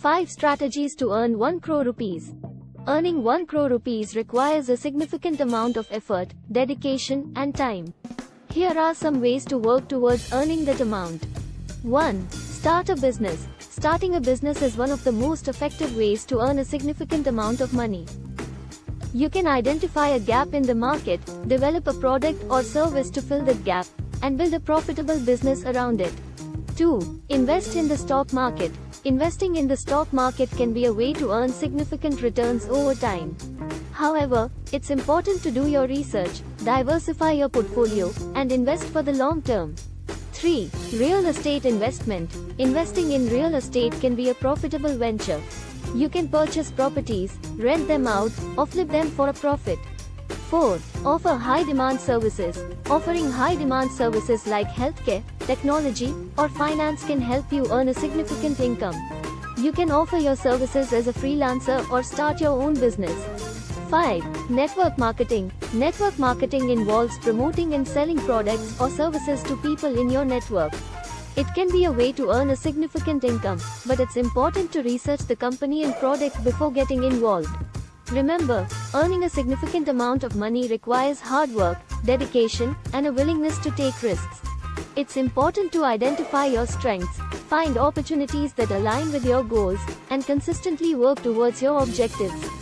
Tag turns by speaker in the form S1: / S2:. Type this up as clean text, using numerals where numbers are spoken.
S1: 5 strategies to earn 1 crore rupees. Earning 1 crore rupees requires a significant amount of effort, dedication, and time. Here are some ways to work towards earning that amount. 1. Start a business. Starting a business is one of the most effective ways to earn a significant amount of money. You can identify a gap in the market, develop a product or service to fill that gap, and build a profitable business around it. 2. Invest in the stock market. Investing in the stock market can be a way to earn significant returns over time. However, it's important to do your research, diversify your portfolio, and invest for the long term. 3. Real estate investment. Investing in real estate can be a profitable venture. You can purchase properties, rent them out, or flip them for a profit. 4. Offer high-demand services. Offering high-demand services like healthcare, technology, or finance can help you earn a significant income. You can offer your services as a freelancer or start your own business. 5. Network marketing. Network marketing involves promoting and selling products or services to people in your network. It can be a way to earn a significant income, but it's important to research the company and product before getting involved. Remember, earning a significant amount of money requires hard work, dedication, and a willingness to take risks. It's important to identify your strengths, find opportunities that align with your goals, and consistently work towards your objectives.